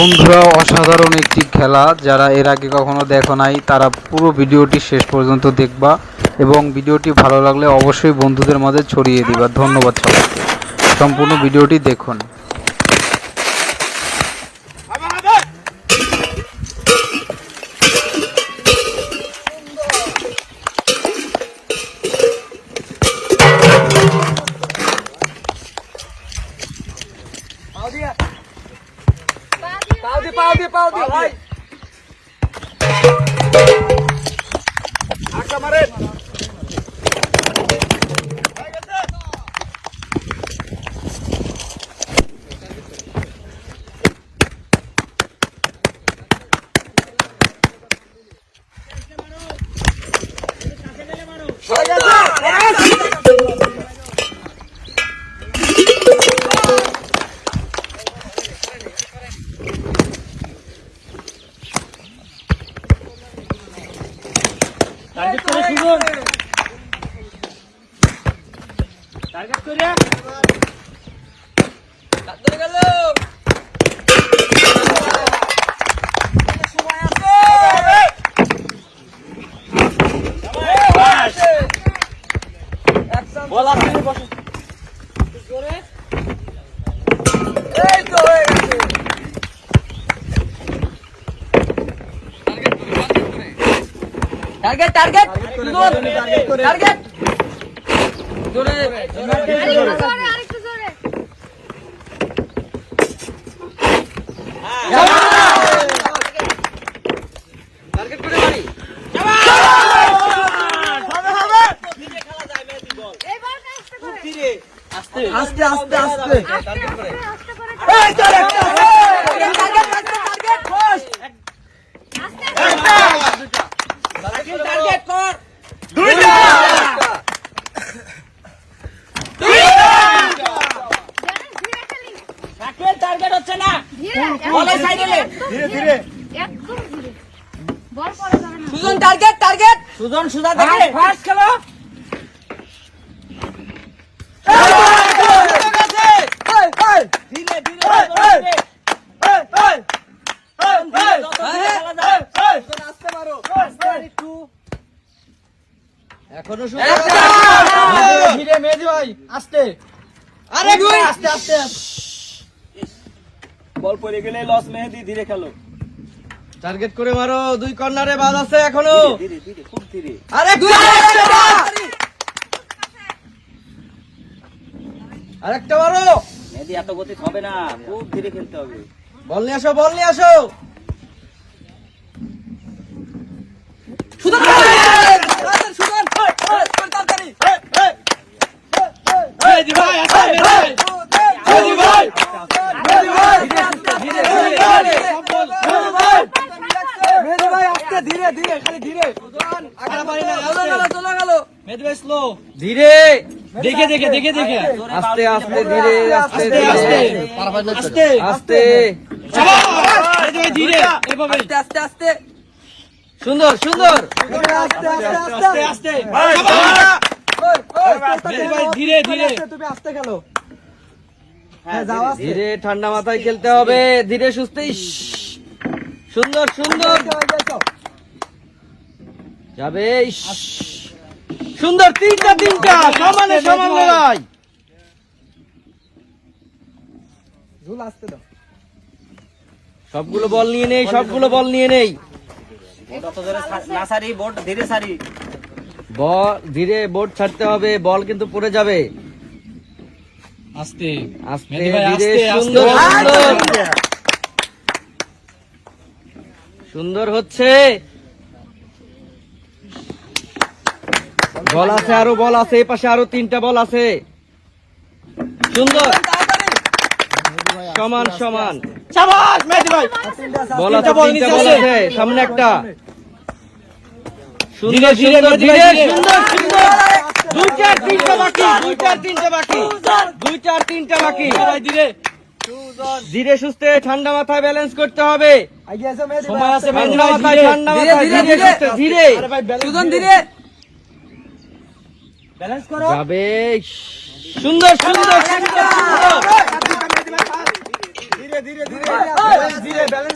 বন্ধুরা, অসাধারণ একটি খেলা। যারা এর আগে কখনো দেখো নাই তারা পুরো ভিডিওটি শেষ পর্যন্ত দেখবা এবং ভিডিওটি ভালো লাগলে অবশ্যই বন্ধুদের মাঝে ছড়িয়ে দিবা। ধন্যবাদ সবাইকে। সম্পূর্ণ ভিডিওটি দেখুন। পাও দি ভাই আকা মারেন টার্গেট করে শুনুন টার্গেট করে ধরে গেল সময় আছে বল আসলে বসে জোরে এই তো হয়ে গেছে টার্গেট টার্গেট টার্গেট জোরে আরেকটু জোরে টার্গেট করে মারি হবে হবে দিকে খেলা যায় মেহেদি বল এবার আস্তে করে ধীরে আস্তে আস্তে আস্তে আস্তে টার্গেট করে আস্তে করে এই তো একটা টার্গেট টার্গেট বস আস্তে টার্গেট কর দুইটা রাকেল টার্গেট হচ্ছে না বলের সাইডে লে ধীরে ধীরে একদম ধীরে বল পড়ে যাবে না সুজন টার্গেট টার্গেট সুজন সুজা দেখে ফাস্ট খেলো ধীরে ধীরে আস্তে মারো আস্তে একটু এখনো ধীরে মেহেদি ভাই আস্তে আরে আস্তে আস্তে বল পড়ে গেলে লস মেহেদি ধীরে খেলো টার্গেট করে মারো দুই কর্নারে বাদ আছে এখনো ধীরে ধীরে খুব ধীরে আরে আরেকটা মারো মেহেদি এত গতি হবে না খুব ধীরে খেলতে হবে বল নিয়ে আসো বল নিয়ে আসো সুদন সুদন তাড়াতাড়ি মেহেদি ভাই আসো মেহেদি ভাই ধীরে ভাই আস্তে ধীরে ধীরে খালি ধীরে আগলা পারি না চলে গেল মেহেদি ভাই স্লো ধীরে দেখে দেখে দেখে দেখে আস্তে আস্তে ধীরে আস্তে আস্তে আস্তে মেহেদি ভাই ধীরে এভাবে আস্তে আস্তে সুন্দর সুন্দর আস্তে আস্তে আস্তে মেহেদি ভাই ধীরে ধীরে তুমি আস্তে খেলো ধীরে ঠান্ডা মাথায় খেলতে হবে ধীরে সুস্থে সুন্দর সুন্দর যাবে সুন্দর তিনটা তিনটা সমানে সমান লড়াই সবগুলো বল নিয়ে নেই সবগুলো বল নিয়ে নেই বল ধীরে বোর্ড ছাড়তে হবে বল কিন্তু পড়ে যাবে আস্তে আস্তে ধীরে সুন্দর সুন্দর সুন্দর হচ্ছে বল আছে আরো বল আছে এই পাশে আরো তিনটা বল আছে সুন্দর সমান সমান শাবাশ মেহেদি ভাই বল আছে তিনটা বল আছে সামনে একটা সুন্দর সুন্দর ধীরে সুন্দর সুন্দর দুই চার তিনটা বাকি দুই চার তিনটা বাকি দুই চার তিনটা বাকি ধীরে ধীরে সুস্থে ঠান্ডা মাথায় ব্যালেন্স করতে হবে সময় আছে ঠান্ডা মাথায় ঠান্ডা মাথায় ধীরে সুস্থে ধীরে সুজন ধীরে ব্যালেন্স করো যাবে সুন্দর সুন্দর সুন্দর ধীরে ধীরে ধীরে যাবে